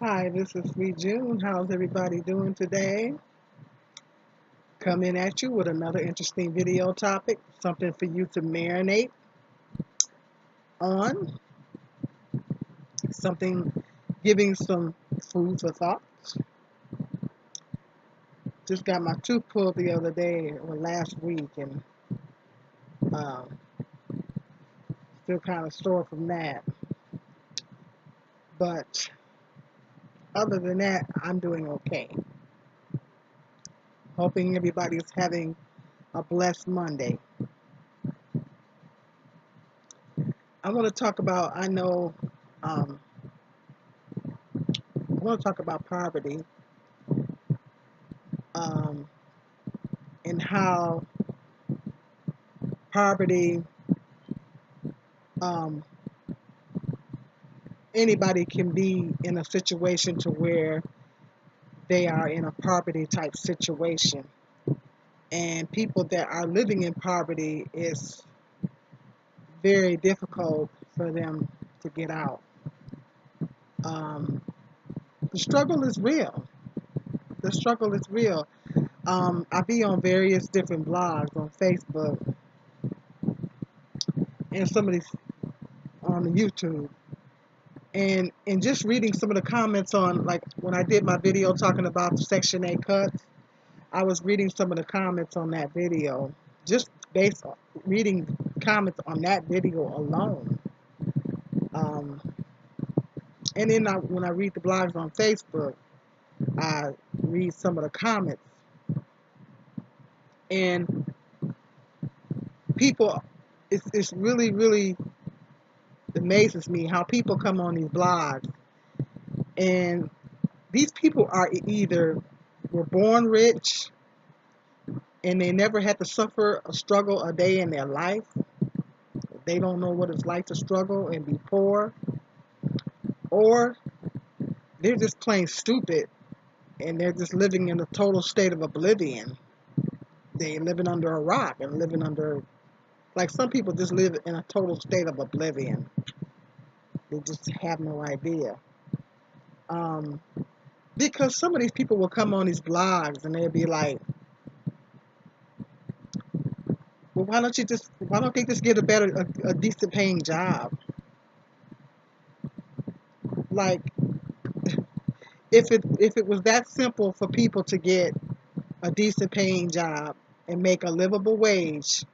Hi, this is Sweet June. How's everybody doing today? Coming at you with another interesting video topic, something for you to marinate on, something giving some food for thought. Just got my tooth pulled the other day or last week, and um, still kind of sore from that. But other than that, I'm doing okay. Hoping everybody is having a blessed Monday. I want to talk about, um, I want to talk about poverty um, and how poverty, um, anybody can be in a situation to where they are in a poverty type situation. And people that are living in poverty, is very difficult for them to get out. Um, the struggle is real. The struggle is real. I be on various different blogs on Facebook and some of these on YouTube. And just reading some of the comments on, like when I did my video talking about the Section 8 cuts, I was reading some of the comments on that video, just based on reading comments on that video alone. Um, and then when I read the blogs on Facebook, I read some of the comments, and people, it's really, really amazes me how people come on these blogs, and these people are either were born rich and they never had to suffer a struggle a day in their life. They don't know what it's like to struggle and be poor, or they're just plain stupid and they're just living in a total state of oblivion. They're living under a rock and living under, like some people just live in a total state of oblivion. They just have no idea. Um, because some of these people will come on these blogs and they'll be like, well, why don't they just get a decent paying job? Like, if it was that simple for people to get a decent paying job and make a livable wage,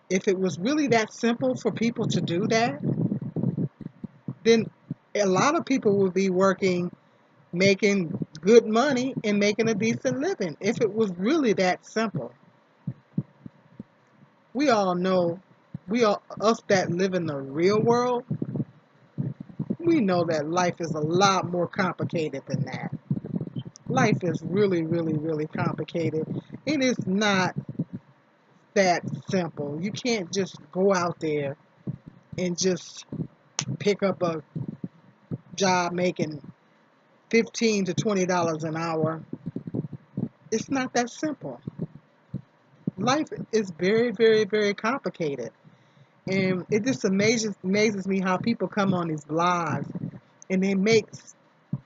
if it was really that simple for people to do that, then a lot of people would be working, making good money and making a decent living. If it was really that simple. We all know, us that live in the real world, we know that life is a lot more complicated than that. Life is really, really, really complicated. It is not that simple. You can't just go out there and just pick up a job making $15 to $20 an hour. It's not that simple. Life is very, very, very complicated. And it just amazes me how people come on these blogs and they make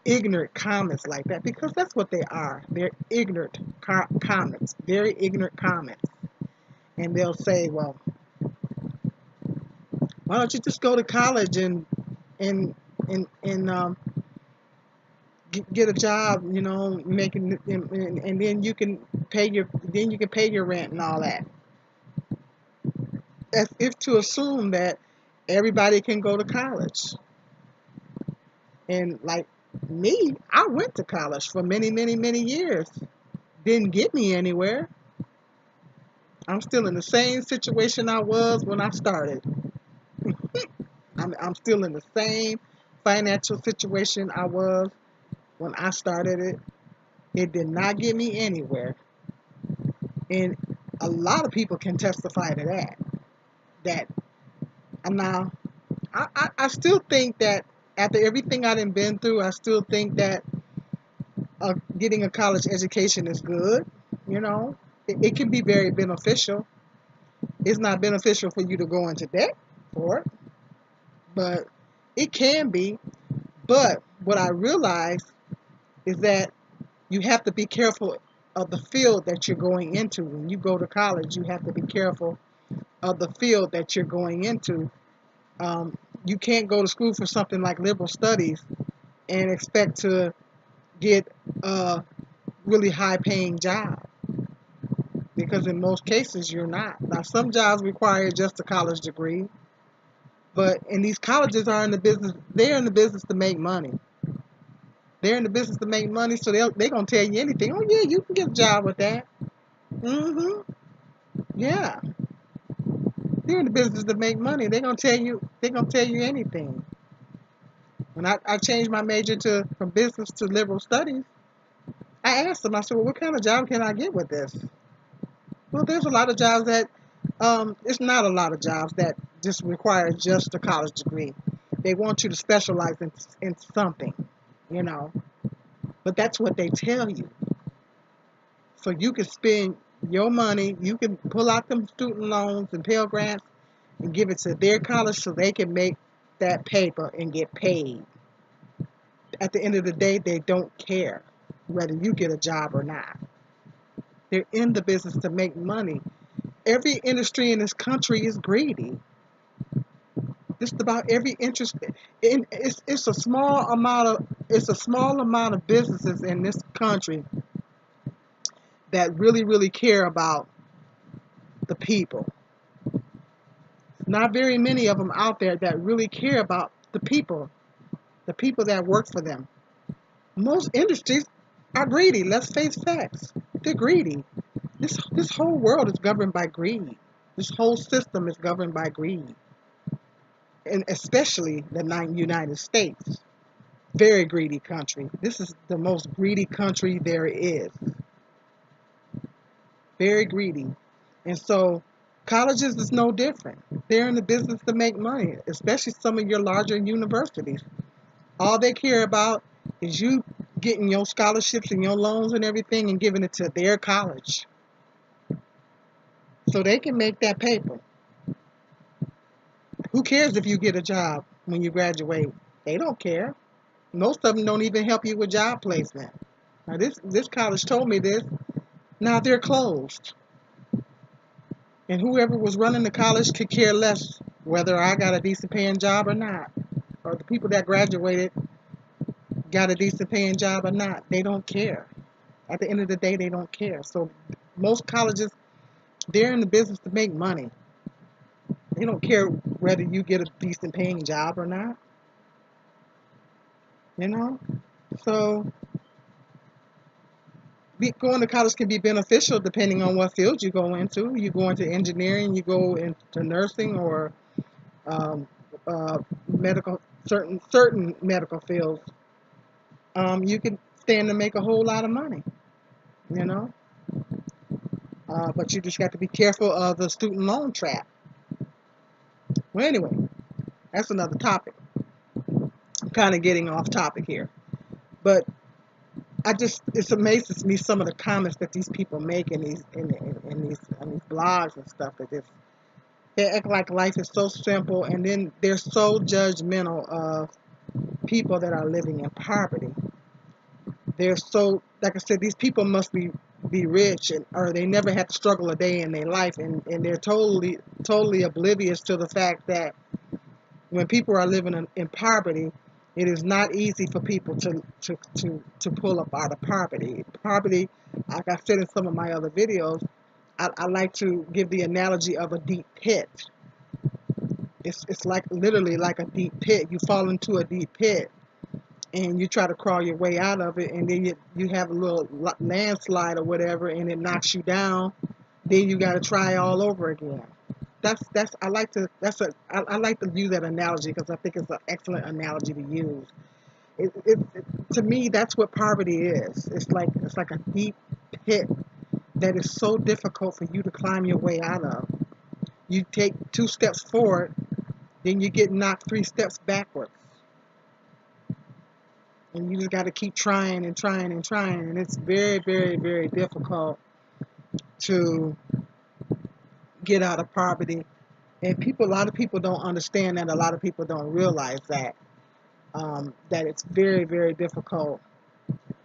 ignorant comments like that, because that's what they are. They're ignorant comments, very ignorant comments. And they'll say, well, why don't you just go to college and and get a job, making, and then you can pay your rent and all that. As if to assume that everybody can go to college. And like me, I went to college for many, many, many years. Didn't get me anywhere. I'm still in the same situation I was when I started. I'm still in the same financial situation I was when I started it. It did not get me anywhere. And a lot of people can testify to that. That now, I still think that after everything I've been through, I still think that getting a college education is good. You know, it can be very beneficial. It's not beneficial for you to go into debt for it, but it can be. But what I realized is that you have to be careful of the field that you're going into. When you go to college, you have to be careful of the field that you're going into. You can't go to school for something like liberal studies and expect to get a really high paying job, because in most cases you're not. Now, some jobs require just a college degree, but and these colleges are in the business, they're in the business to make money. They're in the business to make money, so they're going to tell you anything. Oh, yeah, you can get a job with that. Mm-hmm. Yeah. They're in the business to make money. They're going to tell you anything. When I changed my major from business to liberal studies, I asked them, I said, well, what kind of job can I get with this? Well, there's a lot of jobs that, it's not a lot of jobs that just require just a college degree. They want you to specialize in something, you know. But that's what they tell you. So you can spend your money, you can pull out them student loans and Pell Grants and give it to their college so they can make that paper and get paid. At the end of the day, they don't care whether you get a job or not. They're in the business to make money. Every industry in this country is greedy. Just about every interest. It's a small amount of businesses in this country that really care about the people. Not very many of them out there that really care about the people that work for them. Most industries are greedy. Let's face facts. They're greedy. This whole world is governed by greed. This whole system is governed by greed. And especially the United States. Very greedy country. This is the most greedy country there is. Very greedy. And so colleges is no different. They're in the business to make money, especially some of your larger universities. All they care about is you getting your scholarships and your loans and everything and giving it to their college so they can make that paper. Who cares if you get a job when you graduate? They don't care. Most of them don't even help you with job placement. Now this college told me this. Now they're closed. And whoever was running the college could care less whether I got a decent paying job or not. Or the people that graduated got a decent paying job or not. They don't care. At the end of the day, they don't care. So most colleges, they're in the business to make money. They don't care whether you get a decent paying job or not. You know? So going to college can be beneficial depending on what field you go into. You go into engineering, you go into nursing, or um, medical, certain medical fields. You can stand to make a whole lot of money, you know. But you just got to be careful of the student loan trap. Well, anyway, that's another topic. I'm kind of getting off topic here, but it amazes me some of the comments that these people make in these blogs and stuff. They act like life is so simple, and then they're so judgmental of people that are living in poverty. They're so, like I said, these people must be rich, or they never had to struggle a day in their life, and they're totally oblivious to the fact that when people are living in poverty, it is not easy for people to pull up out of poverty. Poverty, like I said in some of my other videos, I like to give the analogy of a deep pit. It's like literally like a deep pit. You fall into a deep pit and you try to crawl your way out of it, and then you have a little landslide or whatever, and it knocks you down. Then you got to try all over again. I like to use that analogy because I think it's an excellent analogy to use. To me, that's what poverty is. It's like a deep pit that is so difficult for you to climb your way out of. You take 2 steps forward, then you get knocked 3 steps backwards. And you just got to keep trying and trying and trying. And it's very difficult to get out of poverty. And a lot of people don't understand that. A lot of people don't realize that. that it's very, very difficult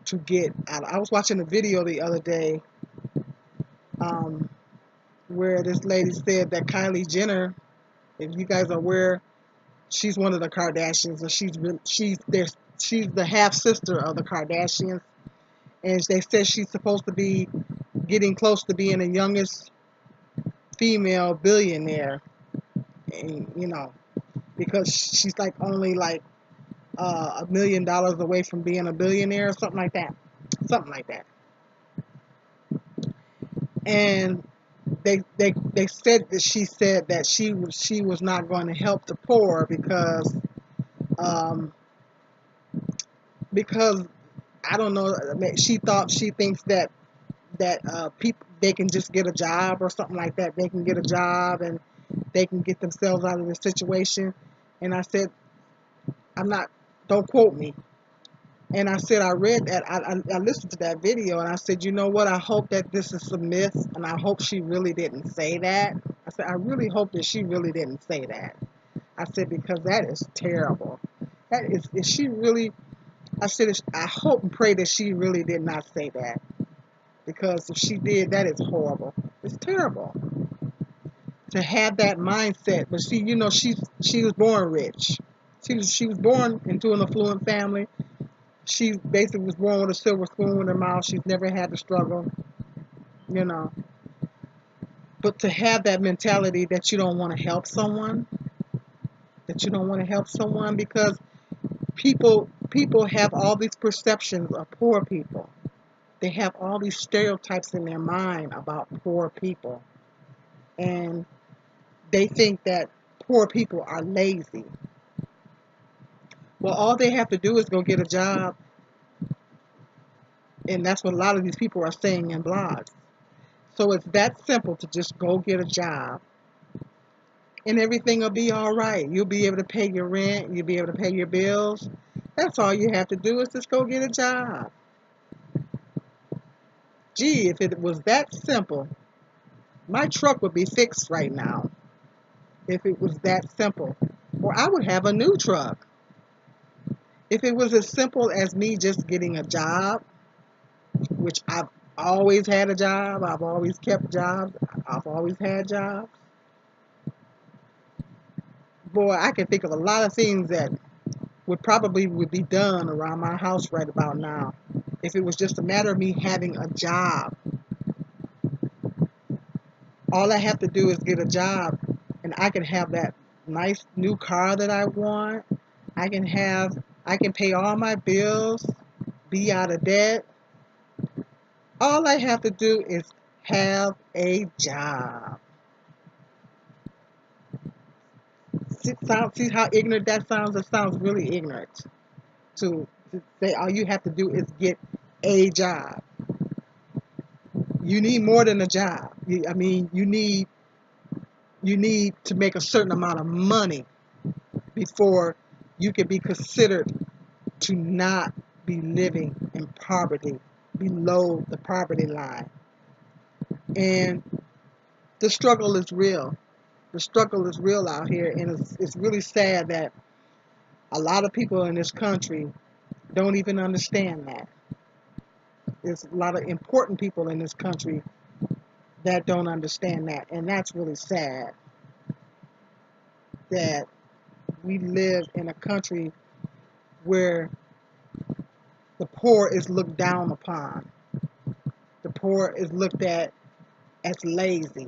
to get out. I was watching a video the other day um, where this lady said that Kylie Jenner, if you guys are aware, she's one of the Kardashians, and she's the half sister of the Kardashians, and they said she's supposed to be getting close to being the youngest female billionaire, and because she's like only like $1 million away from being a billionaire or something like that. And they said that she said that she was not going to help the poor um, because I don't know, she thinks that people, they can just get a job or something like that. They can get a job and they can get themselves out of the situation. And I said, I'm not, don't quote me. And I said, I read that, I listened to that video, and I said, you know what, I hope that this is a myth, and I hope she really didn't say that. I said, I really hope that she really didn't say that. I said, because that is terrible. That is she really, I said, I hope and pray that she really did not say that. Because if she did, that is horrible. It's terrible to have that mindset. But see, she was born rich. She was born into an affluent family. She basically was born with a silver spoon in her mouth. She's never had to struggle, you know. But to have that mentality that you don't want to help someone, because people have all these perceptions of poor people. They have all these stereotypes in their mind about poor people. And they think that poor people are lazy. Well, all they have to do is go get a job. And that's what a lot of these people are saying in blogs. So it's that simple to just go get a job. And everything will be all right. You'll be able to pay your rent. You'll be able to pay your bills. That's all you have to do is just go get a job. Gee, if it was that simple, my truck would be fixed right now. If it was that simple. Or I would have a new truck. If it was as simple as me just getting a job, which I've always had a job, I've always kept jobs, I've always had jobs. Boy, I can think of a lot of things that would be done around my house right about now. If it was just a matter of me having a job. All I have to do is get a job, and I can have that nice new car that I want. I can pay all my bills, be out of debt. All I have to do is have a job. See how ignorant that sounds? It sounds really ignorant to say all you have to do is get a job. You need more than a job. I mean, you need to make a certain amount of money before you can be considered to not be living in poverty, below the poverty line. And the struggle is real. The struggle is real out here, and it's really sad that a lot of people in this country don't even understand that. There's a lot of important people in this country that don't understand that, and that's really sad that we live in a country where the poor is looked down upon. The poor is looked at as lazy,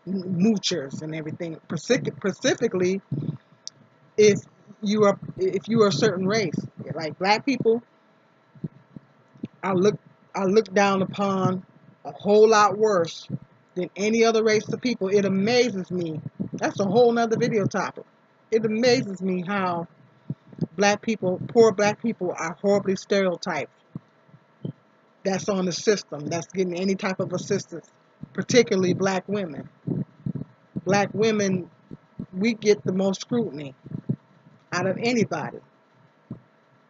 moochers and everything. Specifically, if you are a certain race, like black people, are looked down upon a whole lot worse than any other race of people. It amazes me. That's a whole nother video topic. It amazes me how poor black people are horribly stereotyped. That's on the system, that's getting any type of assistance, particularly black women. Black women, we get the most scrutiny out of anybody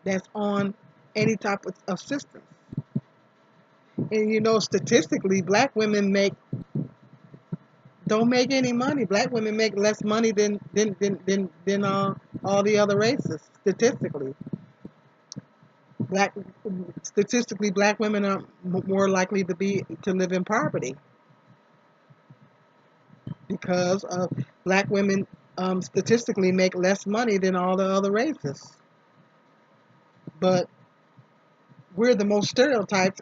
that's on any type of assistance. And statistically, black women make don't make any money. Black women make less money than all the other races statistically. Black Statistically, black women are more likely to live in poverty because black women statistically make less money than all the other races. But we're the most stereotyped.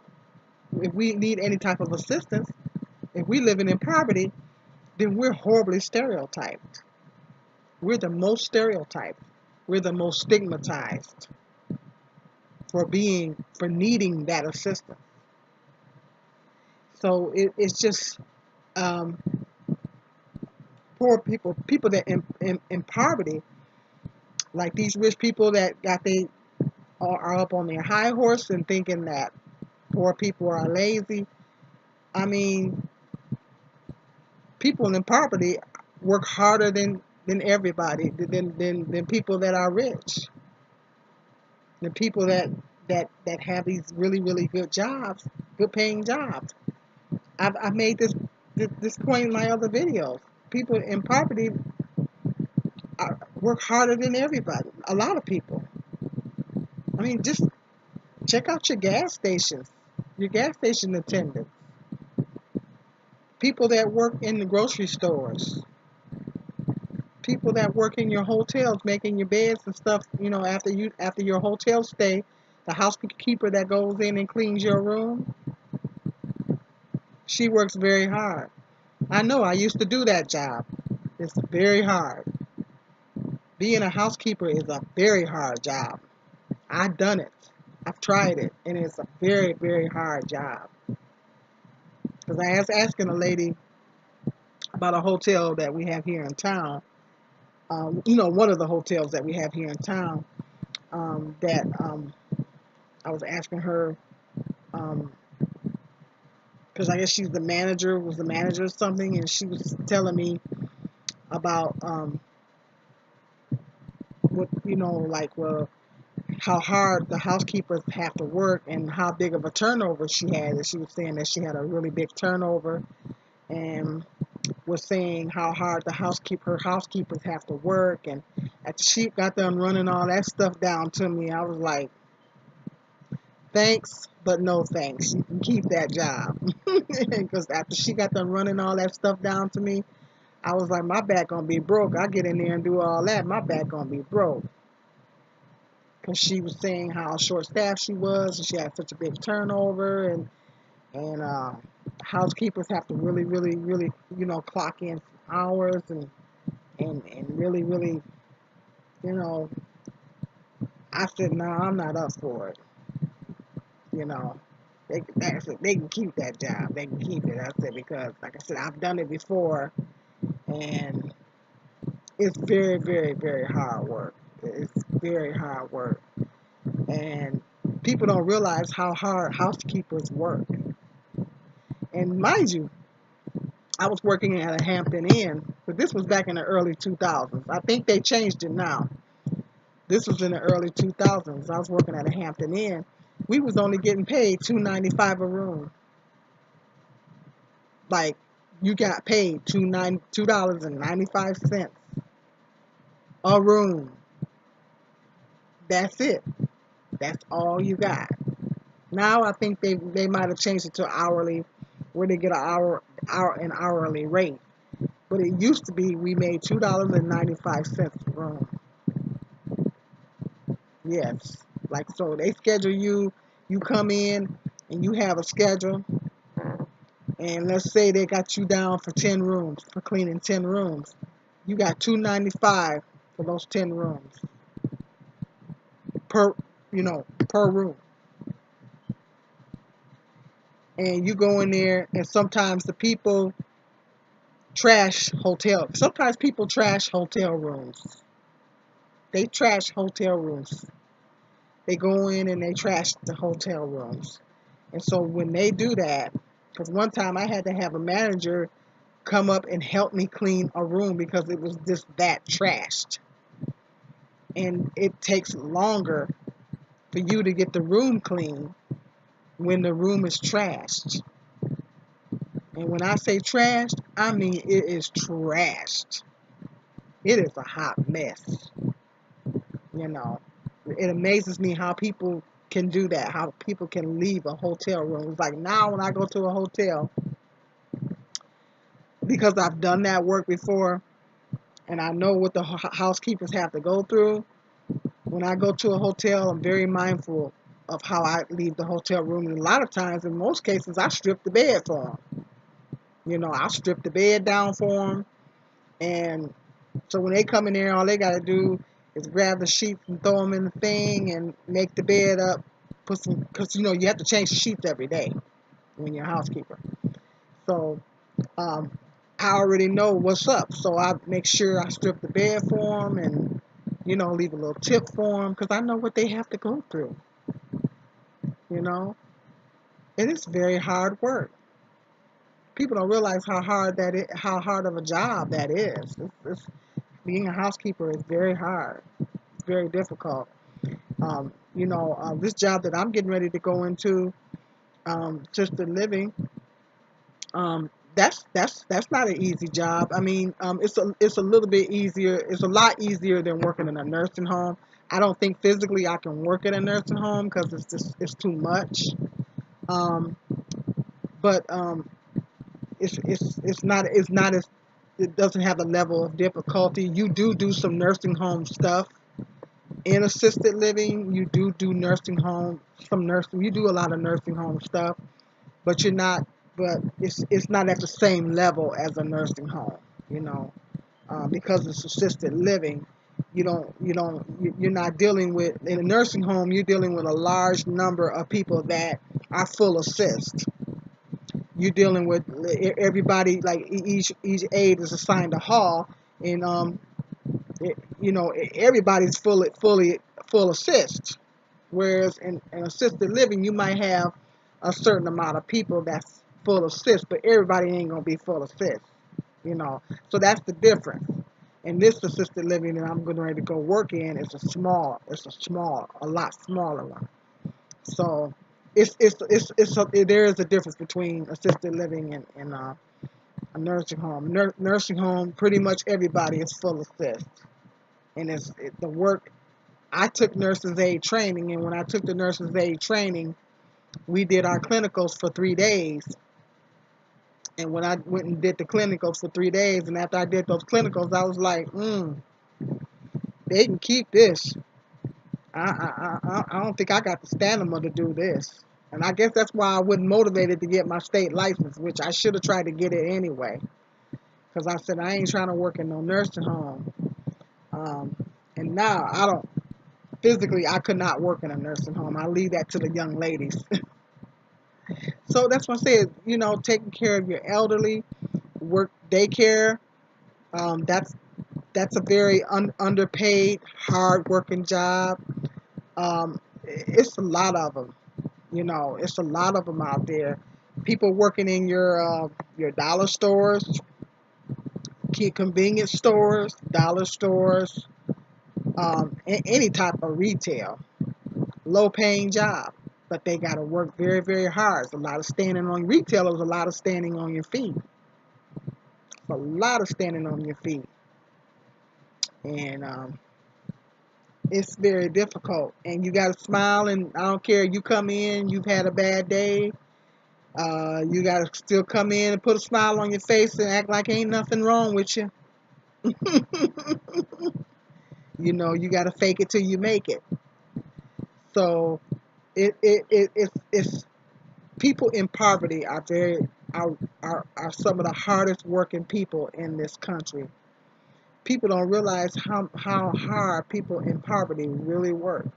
If we need any type of assistance, if we living in poverty, then we're horribly stereotyped. We're the most stereotyped. We're the most stigmatized for needing that assistance. So it's just um, poor people, people that in poverty, like these rich people that are up on their high horse and thinking that poor people are lazy. I mean, people in poverty work harder than everybody, than people that are rich, the people that have these really really good jobs, good paying jobs. I've made this point in my other videos. People in poverty work harder than everybody. A lot of people. I mean, just check out your gas stations, your gas station attendants, people that work in the grocery stores, people that work in your hotels, making your beds and stuff. You know, after your hotel stay, the housekeeper that goes in and cleans your room, she works very hard. I know. I used to do that job. It's very hard. Being a housekeeper is a very hard job. I've done it. I've tried it, and it's a very, very hard job. Because I was asking a lady about a hotel that we have here in town. One of the hotels that we have here in town. That I was asking her, because I guess she's the manager, was the manager or something, and she was telling me about what like how hard the housekeepers have to work and how big of a turnover she had. And she was saying that she had a really big turnover, and was saying how hard her housekeepers have to work. And after she got done running all that stuff down to me, I was like, thanks, but no thanks. You can keep that job. Because after she got done running all that stuff down to me, I was like, my back gonna be broke. I get in there and do all that, my back gonna be broke. Because she was saying how short-staffed she was, and she had such a big turnover, and housekeepers have to really, really, really, clock in hours and really, really, you know. I said, no, I'm not up for it. You know, they can keep that job. They can keep it. I said, because, like I said, I've done it before, and it's very, very, very hard work. It's very hard work. And people don't realize how hard housekeepers work. And mind you, I was working at a Hampton Inn, but this was back in the early 2000s. I think they changed it now. This was in the early 2000s. I was working at a Hampton Inn. We was only getting paid $2.95 a room. Like, you got paid $2.95 a room. That's it. That's all you got. Now I think they might have changed it to hourly, where they get an hourly rate. But it used to be we made $2.95 a room. Yes. Like, so they schedule you, you come in and you have a schedule, and let's say they got you down for 10 rooms, for cleaning 10 rooms. You got $2.95 for those 10 rooms per per room. And you go in there, and sometimes the people sometimes people trash hotel rooms. They trash hotel rooms. They go in and they trash the hotel rooms. And so when they do that, because one time I had to have a manager come up and help me clean a room because it was just that trashed. And it takes longer for you to get the room clean when the room is trashed. And when I say trashed, I mean it is trashed. It is a hot mess. You know, it amazes me how people can do that, how people can leave a hotel room. It's like now when I go to a hotel, because I've done that work before and I know what the housekeepers have to go through. When I go to a hotel, I'm very mindful of how I leave the hotel room. And a lot of times, in most cases, I strip the bed for them. You know, I strip the bed down for them. And so when they come in there, all they got to do is grab the sheets and throw them in the thing and make the bed up. Put some, because you know you have to change the sheets every day when you're a housekeeper. So um, I already know what's up. So I make sure I strip the bed for them and you know leave a little tip for them because I know what they have to go through. You know, and it's very hard work. People don't realize how hard of a job that is. Being a housekeeper is very hard. It's very difficult. This job that I'm getting ready to go into, assisted living, that's not an easy job. I mean, it's a little bit easier. It's a lot easier than working in a nursing home. I don't think physically I can work in a nursing home because it's too much. Um, but it's not as it doesn't have the level of difficulty. You do some nursing home stuff in assisted living. You do nursing home some nursing. You do a lot of nursing home stuff, but you're not. But it's not at the same level as a nursing home. You know, because it's assisted living. You're not dealing with in a nursing home. You're dealing with a large number of people that are full assist. You're dealing with everybody, like each aide is assigned a hall, and everybody's fully full assist. Whereas in assisted living you might have a certain amount of people that's full assist, but everybody ain't gonna be full assist. So that's the difference. And this assisted living that I'm getting ready to go work in is a lot smaller one. So there is a difference between assisted living and a nursing home. Nursing home, pretty much everybody is full assist, and the work. I took nurses aid training, and when I took the nurses aid training, we did our clinicals for 3 days. And when I went and did the clinicals for 3 days, and after I did those clinicals, I was like, they can keep this. I don't think I got the stamina to do this. And I guess that's why I wasn't motivated to get my state license, which I should have tried to get it anyway. Because I said, I ain't trying to work in no nursing home. Um, and now physically, I could not work in a nursing home. I leave that to the young ladies. So that's what I said, taking care of your elderly, work daycare, that's a very underpaid, hard-working job. It's a lot of them. It's a lot of them out there. People working in your dollar stores, convenience stores, dollar stores, any type of retail, low-paying job, but they got to work very, very hard. It's a lot of standing on retailers, a lot of standing on your feet, a lot of standing on your feet, and it's very difficult. And you got to smile, and I don't care. You come in, you've had a bad day. You got to still come in and put a smile on your face and act like ain't nothing wrong with you. You got to fake it till you make it. So it's people in poverty are some of the hardest working people in this country. People don't realize how hard people in poverty really work.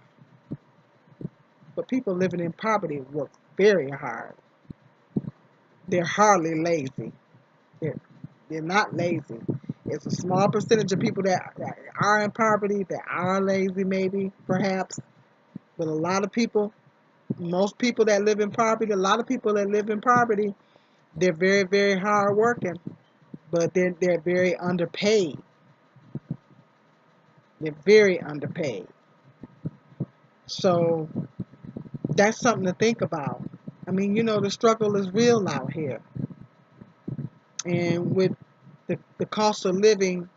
But people living in poverty work very hard. They're hardly lazy. They're, they're not lazy. It's a small percentage of people that are in poverty that are lazy, maybe, perhaps. But a lot of people, most people that live in poverty, a lot of people that live in poverty, they're very, very hard working, but they're very underpaid. They're very underpaid. So that's something to think about. I mean, the struggle is real out here. And with the cost of living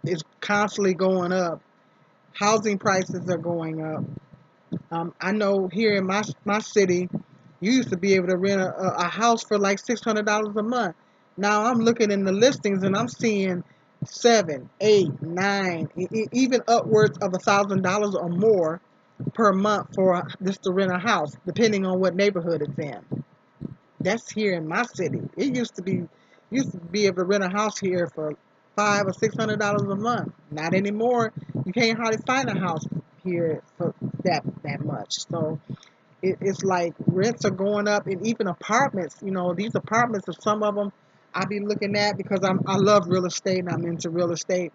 is constantly going up, housing prices are going up. I know here in my city, you used to be able to rent a house for like $600 a month. Now I'm looking in the listings and I'm seeing seven, eight, nine, even upwards of $1,000 or more per month for just to rent a house, depending on what neighborhood it's in. That's here in my city. It used to be able to rent a house here for $500 or $600 a month. Not anymore. You can't hardly find a house here for that much. So it's like rents are going up, and even apartments. You know, these apartments, are some of them I be looking at because I love real estate and I'm into real estate.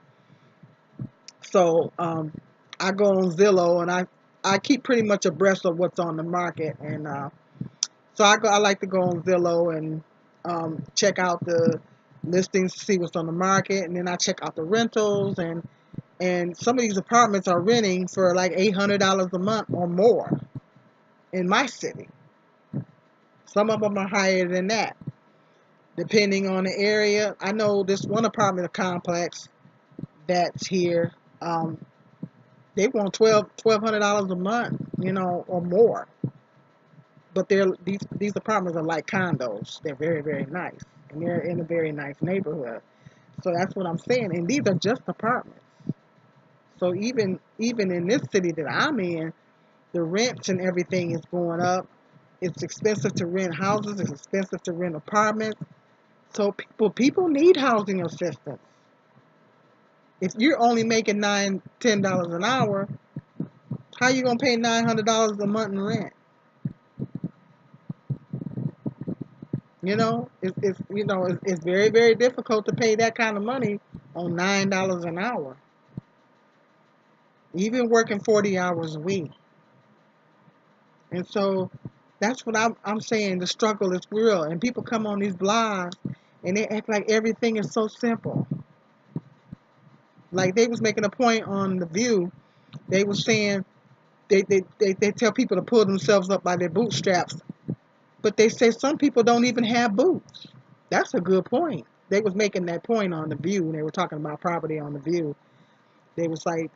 So I go on Zillow and I keep pretty much abreast of what's on the market, and so I like to go on Zillow and check out the listings to see what's on the market, and then I check out the rentals, and some of these apartments are renting for like $800 a month or more in my city. Some of them are higher than that, depending on the area. I know this one apartment complex that's here. They want $1,200 a month, you know, or more. But these apartments are like condos. They're very, very nice, and they're in a very nice neighborhood. So that's what I'm saying. And these are just apartments. So even in this city that I'm in, the rents and everything is going up. It's expensive to rent houses. It's expensive to rent apartments. So people need housing assistance. If you're only making $9, $10 an hour, how you gonna pay $900 a month in rent? You know, it's very, very difficult to pay that kind of money on $9 an hour, even working 40 hours a week. And so that's what I'm saying. The struggle is real, and people come on these blogs and they act like everything is so simple. Like they was making a point on the View. They was saying they tell people to pull themselves up by their bootstraps, but they say some people don't even have boots. That's a good point. They was making that point on the View when they were talking about property on the View. They was like,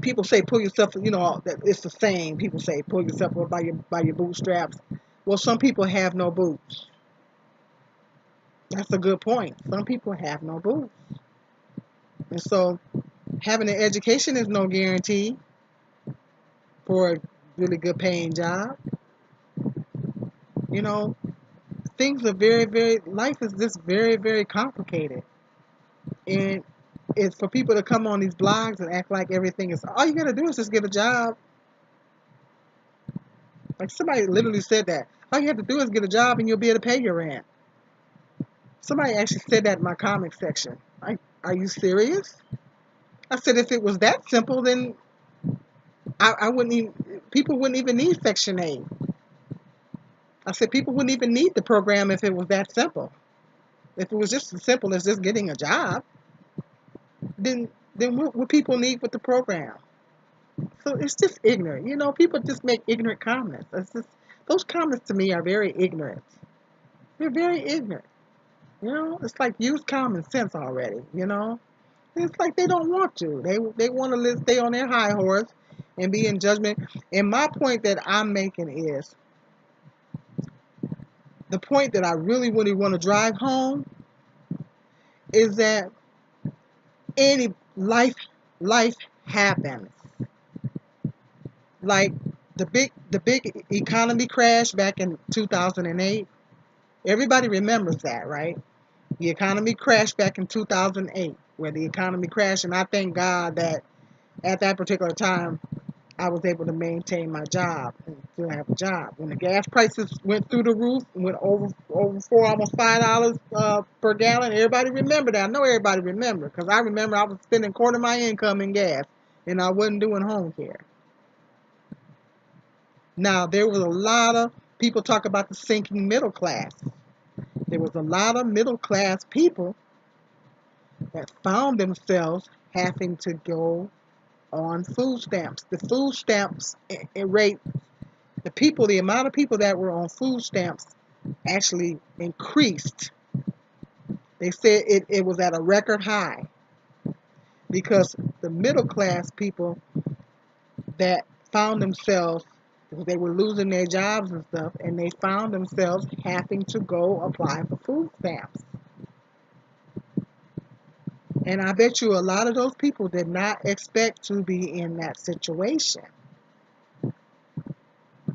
people say pull yourself, you know, that it's the same. People say pull yourself up by your bootstraps. Well, some people have no boots. That's a good point. Some people have no boots, and so having an education is no guarantee for a really good paying job. You know, things are very, very, life is just very, very complicated. And it's for people to come on these blogs and act like everything is, all you gotta do is just get a job. Like somebody literally said that. All you have to do is get a job and you'll be able to pay your rent. Somebody actually said that in my comment section. Are you serious? I said if it was that simple, then I wouldn't even, people wouldn't even need Section 8. I said people wouldn't even need the program if it was that simple. If it was just as simple as just getting a job, then what would people need with the program? So it's just ignorant. You know, people just make ignorant comments. It's just, those comments to me are very ignorant. They're very ignorant. You know, it's like use common sense already. You know, it's like they don't want to. They want to stay on their high horse and be in judgment. And my point that I'm making is the point that I really, really want to drive home is that any life happens. Like the big economy crash back in 2008. Everybody remembers that, right? The economy crashed back in 2008, where the economy crashed, and I thank God that at that particular time I was able to maintain my job and still have a job. When the gas prices went through the roof, went over four, almost $5 per gallon. Everybody remember that. I know everybody remember because I remember I was spending a quarter of my income in gas, and I wasn't doing home care. Now there was a lot of people talk about the sinking middle class. There was a lot of middle class people that found themselves having to go on food stamps. The food stamps rate, the amount of people that were on food stamps actually increased They said it was at a record high because the middle class people that found themselves, they were losing their jobs and stuff, and they found themselves having to go apply for food stamps. And I bet you a lot of those people did not expect to be in that situation.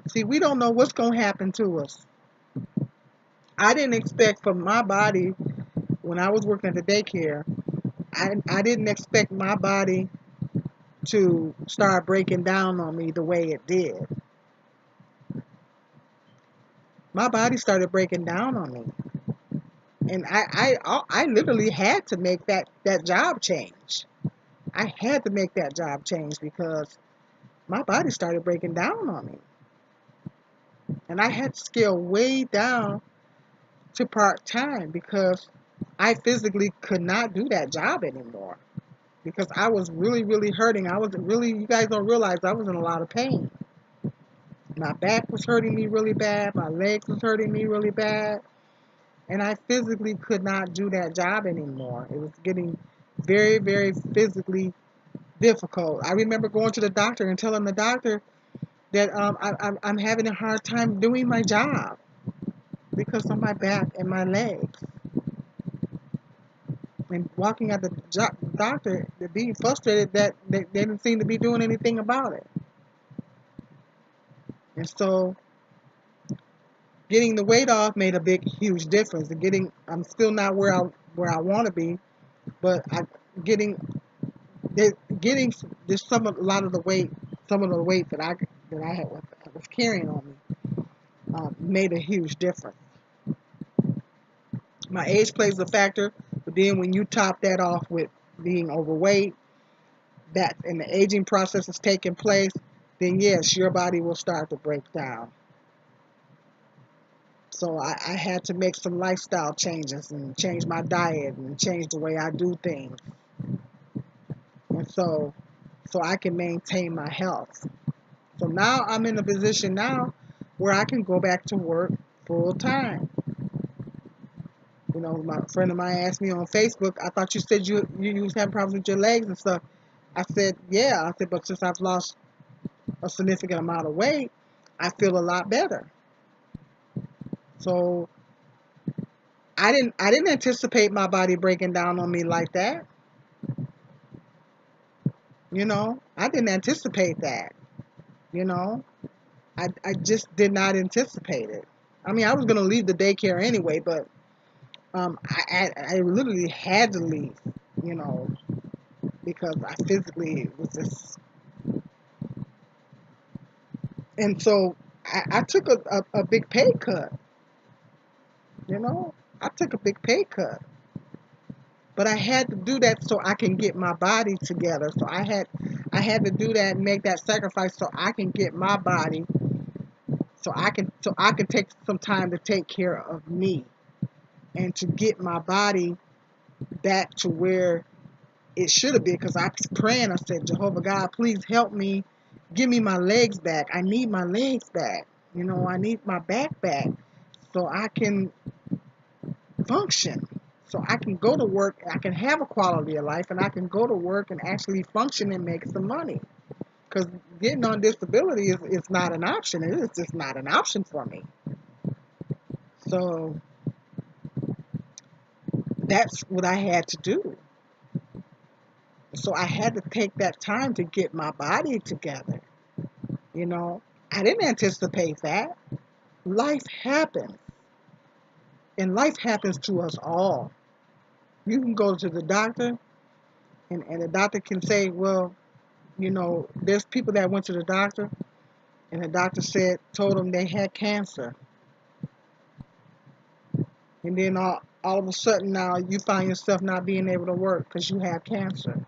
See, we don't know what's going to happen to us. I didn't expect for my body, when I was working at the daycare, I didn't expect my body to start breaking down on me the way it did. My body started breaking down on me. And I literally had to make that job change. I had to make that job change because my body started breaking down on me. And I had to scale way down to part-time because I physically could not do that job anymore. Because I was really, really hurting. I was really, you guys don't realize I was in a lot of pain. My back was hurting me really bad. My legs was hurting me really bad. And I physically could not do that job anymore. It was getting very, very physically difficult. I remember going to the doctor and telling the doctor that I'm having a hard time doing my job because of my back and my legs. And walking at the doctor, being frustrated that they didn't seem to be doing anything about it. And so getting the weight off made a big, huge difference. And I'm still not where I want to be, but getting just a lot of the weight, some of the weight that I was carrying on me, made a huge difference. My age plays a factor, but then when you top that off with being overweight, and the aging process is taking place, then yes, your body will start to break down. So I had to make some lifestyle changes and change my diet and change the way I do things. And so I can maintain my health. So now I'm in a position now where I can go back to work full time. You know, my friend of mine asked me on Facebook, I thought you said you was having problems with your legs and stuff. I said, yeah. I said, but since I've lost a significant amount of weight, I feel a lot better. So I didn't anticipate my body breaking down on me like that. You know, I didn't anticipate that. You know, I just did not anticipate it. I mean, I was going to leave the daycare anyway, but I literally had to leave, you know, because I physically was just. And so I took a big pay cut, you know. I took a big pay cut. But I had to do that so I can get my body together. So I had to do that and make that sacrifice so I can get my body, so I can take some time to take care of me and to get my body back to where it should have been. Because I was praying, I said, Jehovah God, please help me, give me my legs back. I need my legs back. You know, I need my back back so I can function. So I can go to work, I can have a quality of life, and I can go to work and actually function and make some money. Because getting on disability is not an option. It is just not an option for me. So that's what I had to do. So I had to take that time to get my body together. You know, I didn't anticipate that. Life happens. And life happens to us all. You can go to the doctor, and the doctor can say, well, you know, there's people that went to the doctor, and the doctor told them they had cancer. And then all of a sudden now you find yourself not being able to work because you have cancer.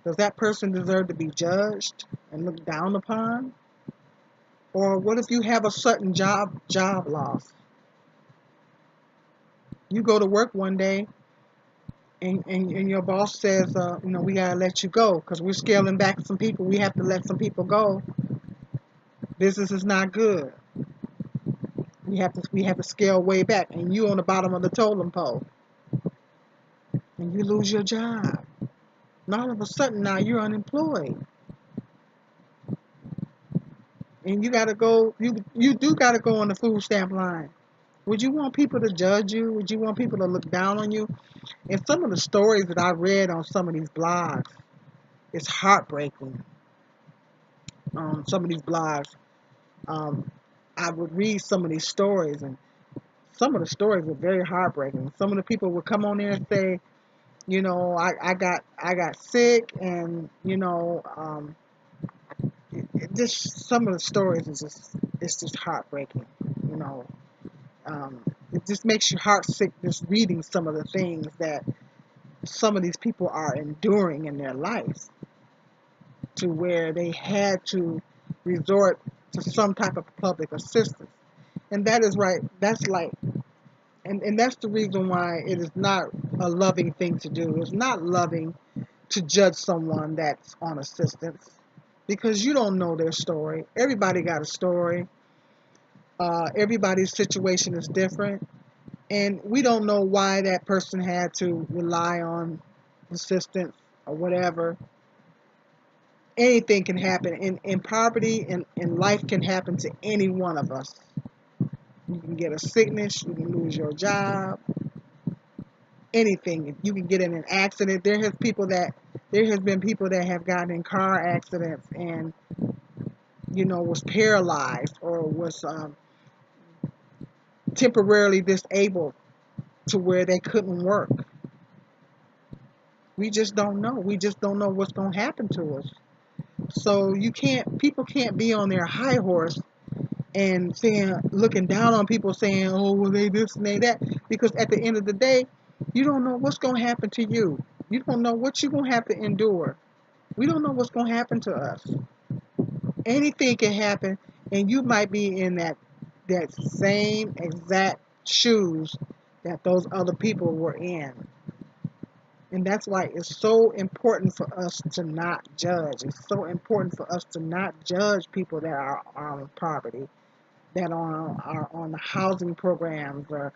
Does that person deserve to be judged and looked down upon? Or what if you have a sudden job loss? You go to work one day and your boss says, you know, we got to let you go because we're scaling back some people. We have to let some people go. Business is not good. we have to scale way back, and you on the bottom of the totem pole, and you lose your job. And all of a sudden now you're unemployed, and you gotta go. You do gotta go on the food stamp line. Would you want people to judge you? Would you want people to look down on you? And some of the stories that I read on some of these blogs, it's heartbreaking. Some of these blogs, um, I would read some of these stories, and some of the stories were very heartbreaking. Some of the people would come on there and say, I got sick, and just some of the stories is just heartbreaking. You know, it just makes your heart sick just reading some of the things that some of these people are enduring in their lives, to where they had to resort to some type of public assistance. And that is right. That's like, and that's the reason why it is not a loving thing to do. It's not loving to judge someone that's on assistance, because you don't know their story. Everybody got a story. Everybody's situation is different, and we don't know why that person had to rely on assistance or whatever. Anything can happen in poverty, and life can happen to any one of us. You can get a sickness, you can lose your job, anything. You can get in an accident. There has been people that have gotten in car accidents and was paralyzed, or was temporarily disabled to where they couldn't work. We just don't know. We just don't know what's going to happen to us. So people can't be on their high horse and looking down on people, saying, oh, well, they this and they that, because at the end of the day, you don't know what's going to happen to you. You don't know what you're going to have to endure. We don't know what's going to happen to us. Anything can happen, and you might be in that same exact shoes that those other people were in. And that's why it's so important for us to not judge. It's so important for us to not judge people that are in poverty, that are on the housing programs. Or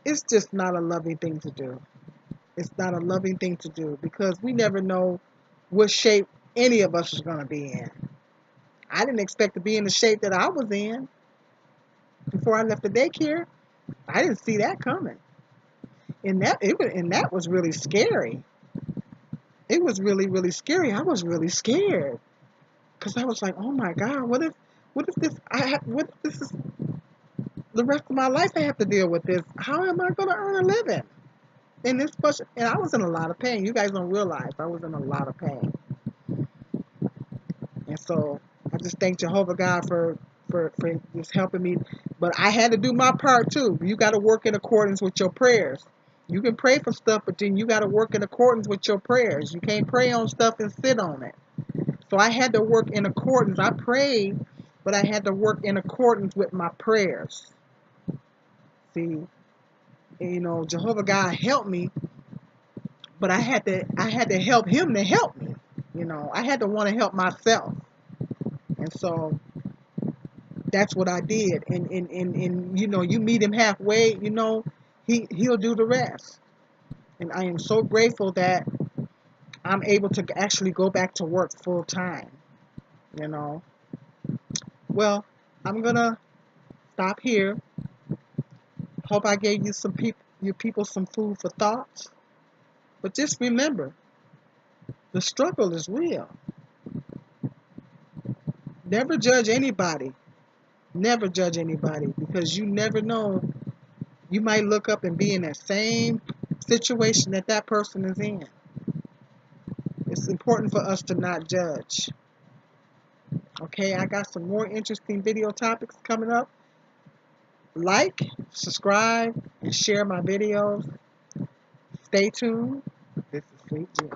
it's just not a loving thing to do. It's not a loving thing to do, because we never know what shape any of us is going to be in. I didn't expect to be in the shape that I was in before I left the daycare. I didn't see that coming. And that was really scary. It was really, really scary. I was really scared, because I was like, oh my God, what if this is the rest of my life? I have to deal with this. How am I going to earn a living in this budget? And I was in a lot of pain. You guys don't realize I was in a lot of pain. And so I just thank Jehovah God for just helping me. But I had to do my part too. You got to work in accordance with your prayers. You can pray for stuff, but then you got to work in accordance with your prayers. You can't pray on stuff and sit on it. So I had to work in accordance. I prayed, but I had to work in accordance with my prayers. See, Jehovah God helped me, but I had to help him to help me. I had to want to help myself. And so that's what I did. And you meet him halfway, he'll do the rest. And I am so grateful that I'm able to actually go back to work full time. Well, I'm gonna stop here. Hope I gave you people some food for thoughts. But just remember, the struggle is real. Never judge anybody. Never judge anybody, because you never know. You might look up and be in that same situation that person is in. It's important for us to not judge. Okay, I got some more interesting video topics coming up. Like, subscribe, and share my videos. Stay tuned. This is Sweet Jim.